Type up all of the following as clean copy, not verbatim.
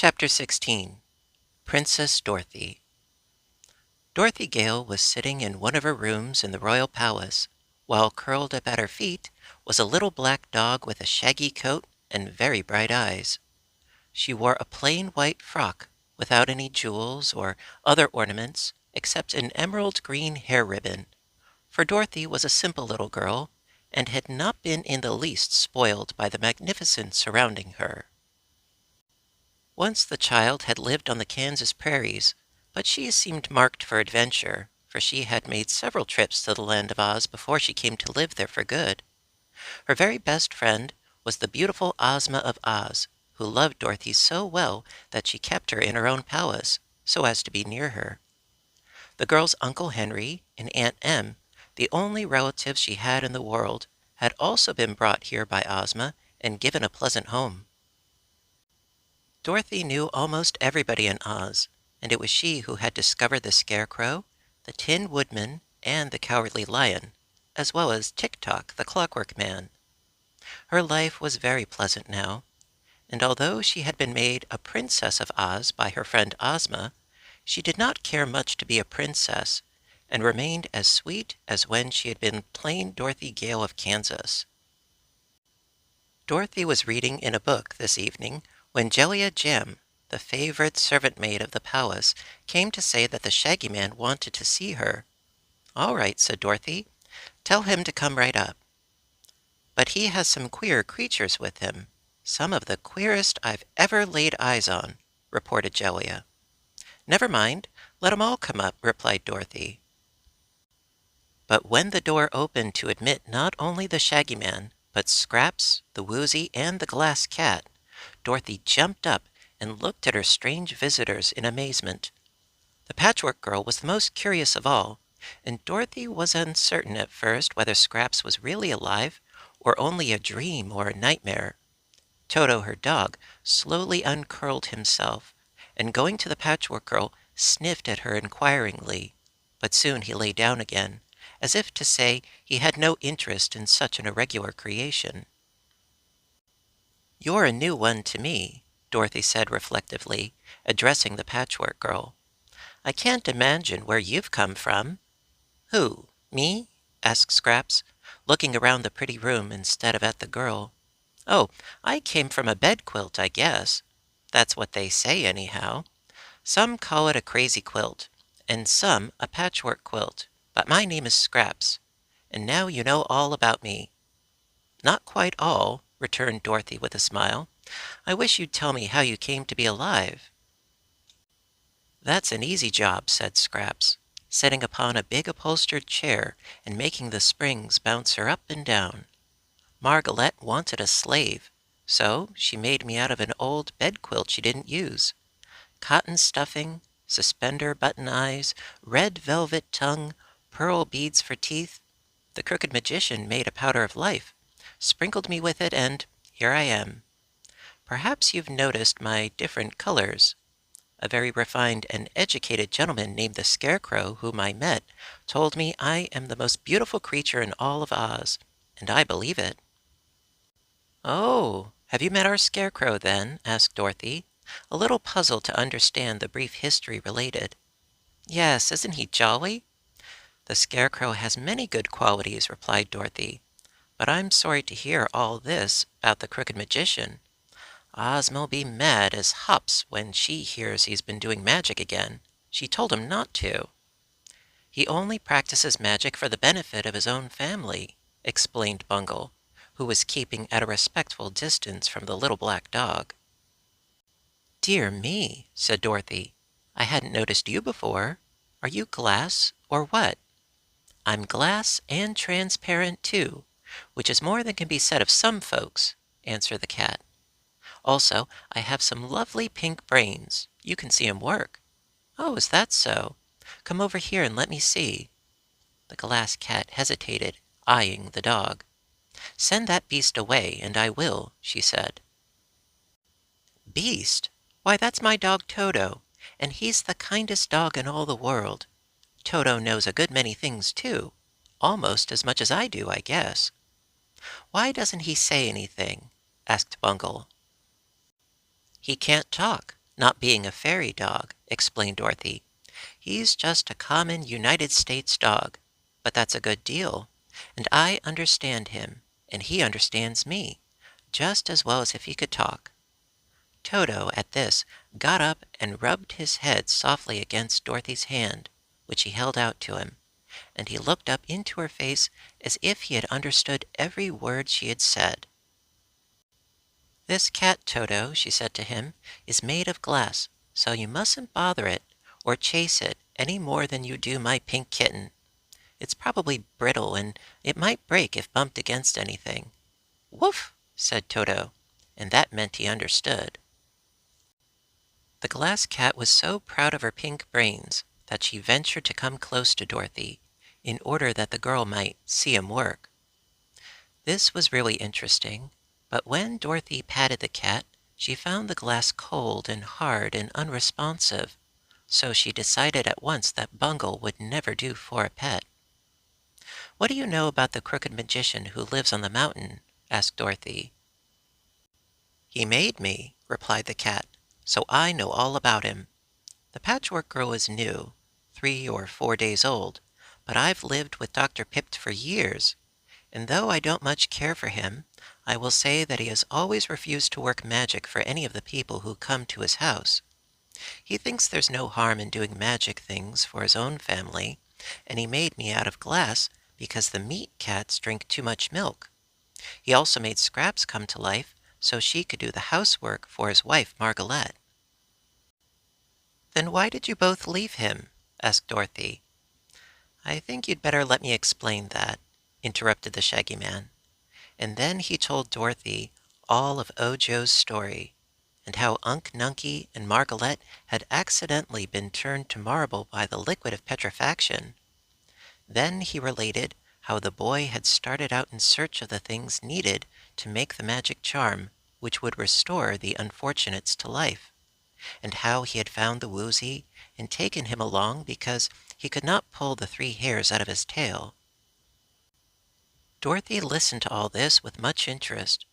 Chapter 16. Princess Dorothy. Dorothy Gale was sitting in one of her rooms in the royal palace, while curled up at her feet was a little black dog with a shaggy coat and very bright eyes. She wore a plain white frock without any jewels or other ornaments except an emerald green hair ribbon, for Dorothy was a simple little girl and had not been in the least spoiled by the magnificence surrounding her. Once the child had lived on the Kansas prairies, but she seemed marked for adventure, for she had made several trips to the land of Oz before she came to live there for good. Her very best friend was the beautiful Ozma of Oz, who loved Dorothy so well that she kept her in her own palace, so as to be near her. The girl's Uncle Henry and Aunt Em, the only relatives she had in the world, had also been brought here by Ozma and given a pleasant home. Dorothy knew almost everybody in Oz, and it was she who had discovered the Scarecrow, the Tin Woodman, and the Cowardly Lion, as well as Tik-Tok, the Clockwork Man. Her life was very pleasant now, and although she had been made a Princess of Oz by her friend Ozma, she did not care much to be a princess, and remained as sweet as when she had been plain Dorothy Gale of Kansas. Dorothy was reading in a book this evening when Jellia Jam, the favorite servant maid of the palace, came to say that the Shaggy Man wanted to see her. "All right," said Dorothy. "Tell him to come right up." "But he has some queer creatures with him, some of the queerest I've ever laid eyes on," reported Jellia. "Never mind, let 'em all come up," replied Dorothy. But when the door opened to admit not only the Shaggy Man, but Scraps, the Woozy, and the Glass Cat, Dorothy jumped up and looked at her strange visitors in amazement. The Patchwork Girl was the most curious of all, and Dorothy was uncertain at first whether Scraps was really alive or only a dream or a nightmare. Toto, her dog, slowly uncurled himself, and going to the Patchwork Girl, sniffed at her inquiringly, but soon he lay down again, as if to say he had no interest in such an irregular creation. "You're a new one to me," Dorothy said reflectively, addressing the Patchwork Girl. "I can't imagine where you've come from." "Who, me?" asked Scraps, looking around the pretty room instead of at the girl. "Oh, I came from a bed quilt, I guess. That's what they say, anyhow. Some call it a crazy quilt, and some a patchwork quilt, but my name is Scraps, and now you know all about me." "Not quite all," returned Dorothy with a smile. "I wish you'd tell me how you came to be alive." "That's an easy job," said Scraps, sitting upon a big upholstered chair and making the springs bounce her up and down. "Margaret wanted a slave, so she made me out of an old bed quilt she didn't use. Cotton stuffing, suspender button eyes, red velvet tongue, pearl beads for teeth. The Crooked Magician made a powder of life, sprinkled me with it, and here I am. Perhaps you've noticed my different colors. A very refined and educated gentleman named the Scarecrow, whom I met, told me I am the most beautiful creature in all of Oz, and I believe it." "Oh, have you met our Scarecrow, then?" asked Dorothy, a little puzzled to understand the brief history related. "Yes, isn't he jolly?" "The Scarecrow has many good qualities," replied Dorothy, "but I'm sorry to hear all this about the Crooked Magician. Ozma'll be mad as hops when she hears he's been doing magic again. She told him not to." "He only practices magic for the benefit of his own family," explained Bungle, who was keeping at a respectful distance from the little black dog. "Dear me," said Dorothy. "I hadn't noticed you before. Are you glass, or what?" "I'm glass and transparent, too, which is more than can be said of some folks," answered the cat. "Also, I have some lovely pink brains. You can see 'em work." "Oh, is that so? Come over here and let me see." The Glass Cat hesitated, eyeing the dog. "Send that beast away, and I will," she said. "Beast? Why, that's my dog Toto, and he's the kindest dog in all the world. Toto knows a good many things, too, almost as much as I do, I guess." "Why doesn't he say anything?" asked Bungle. "He can't talk, not being a fairy dog," explained Dorothy. "He's just a common United States dog. But that's a good deal, and I understand him, and he understands me, just as well as if he could talk." Toto, at this, got up and rubbed his head softly against Dorothy's hand, which he held out to him, and he looked up into her face as if he had understood every word she had said. "This cat, Toto," she said to him, "is made of glass, so you mustn't bother it or chase it any more than you do my pink kitten. It's probably brittle, and it might break if bumped against anything." "Woof!" said Toto, and that meant he understood. The glass cat was so proud of her pink brains that she ventured to come close to Dorothy, in order that the girl might see him work. This was really interesting, but when Dorothy patted the cat, she found the glass cold and hard and unresponsive, so she decided at once that Bungle would never do for a pet. "What do you know about the crooked magician who lives on the mountain?" asked Dorothy. "He made me," replied the cat, "so I know all about him. The Patchwork Girl is new, 3 or 4 days old, but I've lived with Dr. Pipt for years, and though I don't much care for him, I will say that he has always refused to work magic for any of the people who come to his house. He thinks there's no harm in doing magic things for his own family, and he made me out of glass because the meat cats drink too much milk. He also made Scraps come to life so she could do the housework for his wife Margaret." "Then why did you both leave him?" asked Dorothy. "I think you'd better let me explain that," interrupted the Shaggy Man. And then he told Dorothy all of Ojo's story, and how Unc Nunkie and Margaret had accidentally been turned to marble by the liquid of petrifaction. Then he related how the boy had started out in search of the things needed to make the magic charm which would restore the unfortunates to life, and how he had found the Woozy and taken him along because he could not pull the 3 hairs out of his tail. Dorothy listened to all this with much interest,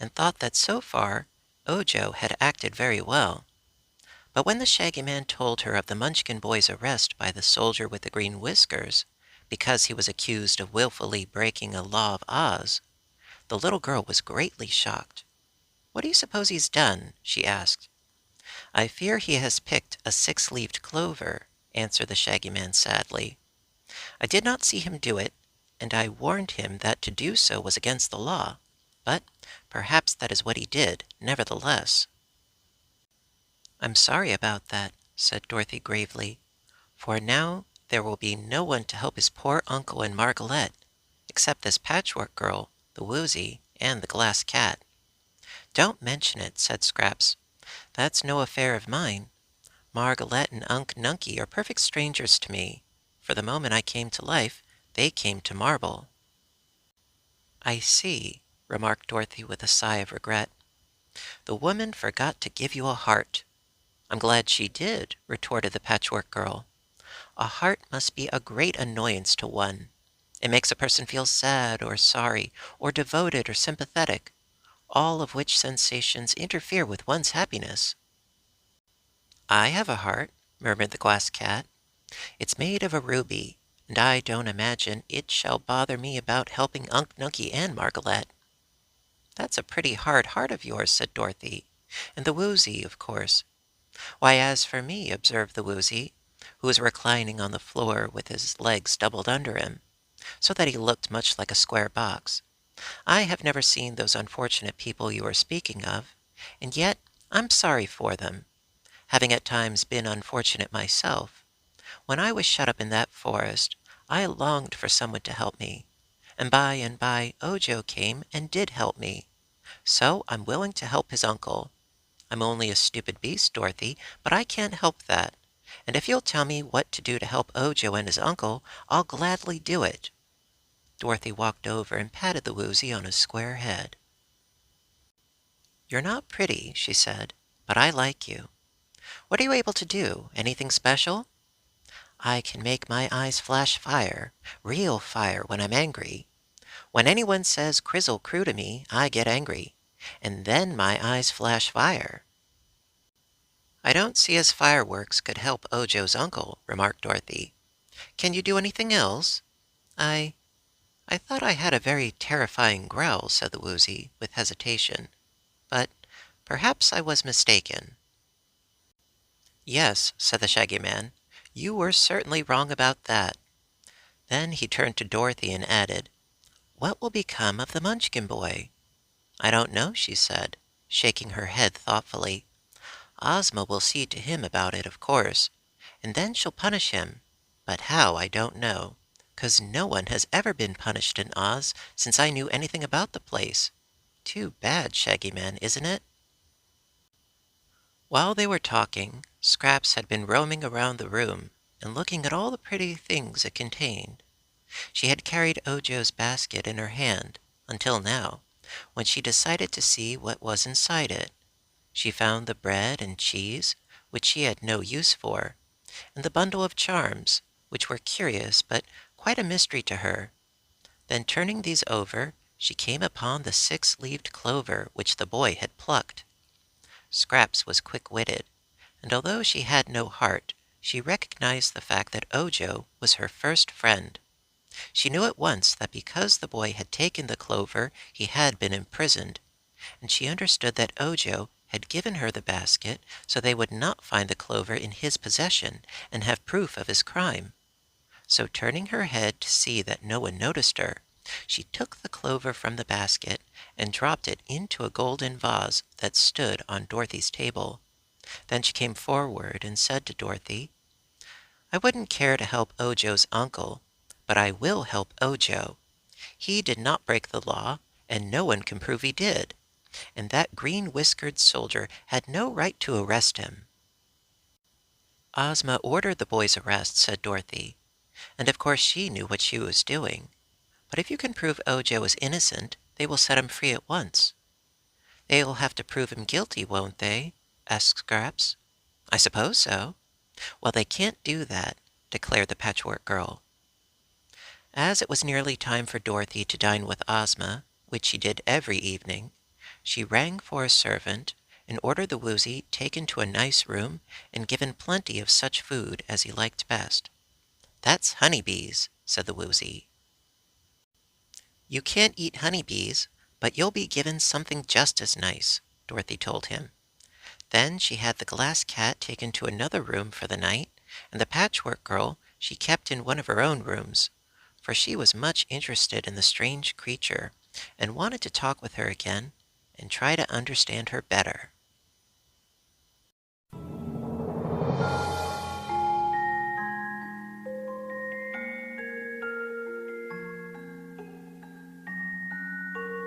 and thought that so far Ojo had acted very well. But when the Shaggy Man told her of the Munchkin boy's arrest by the soldier with the green whiskers, because he was accused of willfully breaking a law of Oz, the little girl was greatly shocked. "What do you suppose he's done?" she asked. "I fear he has picked a 6-leaved clover," answered the Shaggy Man sadly. "I did not see him do it, and I warned him that to do so was against the law, but perhaps that is what he did, nevertheless." "I'm sorry about that," said Dorothy gravely, "for now there will be no one to help his poor uncle and Margaret, except this Patchwork Girl, the Woozy, and the Glass Cat." "Don't mention it," said Scraps. "That's no affair of mine. Margaret and Unc Nunkie are perfect strangers to me, for the moment I came to life, they came to marble." "I see," remarked Dorothy with a sigh of regret. "The woman forgot to give you a heart." "I'm glad she did," retorted the Patchwork Girl. "A heart must be a great annoyance to one. It makes a person feel sad or sorry or devoted or sympathetic, all of which sensations interfere with one's happiness." "I have a heart," murmured the Glass Cat. "It's made of a ruby, and I don't imagine it shall bother me about helping Unc Nunkie and Margaret." "That's a pretty hard heart of yours," said Dorothy. "And the Woozy, of course." "Why, as for me," observed the Woozy, who was reclining on the floor with his legs doubled under him, so that he looked much like a square box, "I have never seen those unfortunate people you are speaking of, and yet I'm sorry for them, having at times been unfortunate myself. When I was shut up in that forest, I longed for someone to help me, and by Ojo came and did help me. So I'm willing to help his uncle. I'm only a stupid beast, Dorothy, but I can't help that. And if you'll tell me what to do to help Ojo and his uncle, I'll gladly do it." Dorothy walked over and patted the Woozy on his square head. "You're not pretty," she said, "but I like you. What are you able to do? Anything special?" "I can make my eyes flash fire, real fire, when I'm angry. When anyone says Crizzle Crew to me, I get angry, and then my eyes flash fire." I don't see as fireworks could help Ojo's uncle, remarked Dorothy. Can you do anything else? I I thought I had a very terrifying growl, said the Woozy, with hesitation. But perhaps I was mistaken. Yes, said the Shaggy Man. You were certainly wrong about that. Then he turned to Dorothy and added, What will become of the Munchkin boy? I don't know, she said, shaking her head thoughtfully. Ozma will see to him about it, of course, and then she'll punish him. But how, I don't know, 'cause no one has ever been punished in Oz since I knew anything about the place. Too bad, Shaggy Man, isn't it? While they were talking, Scraps had been roaming around the room and looking at all the pretty things it contained. She had carried Ojo's basket in her hand until now, when she decided to see what was inside it. She found the bread and cheese, which she had no use for, and the bundle of charms, which were curious but quite a mystery to her. Then turning these over, she came upon the six-leaved clover which the boy had plucked. Scraps was quick-witted, and although she had no heart, she recognized the fact that Ojo was her first friend. She knew at once that because the boy had taken the clover he had been imprisoned, and she understood that Ojo had given her the basket so they would not find the clover in his possession and have proof of his crime. So turning her head to see that no one noticed her, she took the clover from the basket and dropped it into a golden vase that stood on Dorothy's table. Then she came forward and said to Dorothy, I wouldn't care to help Ojo's uncle, but I will help Ojo. He did not break the law, and no one can prove he did, and that green-whiskered soldier had no right to arrest him. Ozma ordered the boy's arrest, said Dorothy, and of course she knew what she was doing. But if you can prove Ojo is innocent, they will set him free at once. They will have to prove him guilty, won't they? Asked Scraps. I suppose so. Well, they can't do that, declared the Patchwork Girl. As it was nearly time for Dorothy to dine with Ozma, which she did every evening, she rang for a servant and ordered the Woozy taken to a nice room and given plenty of such food as he liked best. That's honeybees, said the Woozy. You can't eat honeybees, but you'll be given something just as nice, Dorothy told him. Then she had the glass cat taken to another room for the night, and the Patchwork Girl she kept in one of her own rooms, for she was much interested in the strange creature and wanted to talk with her again and try to understand her better.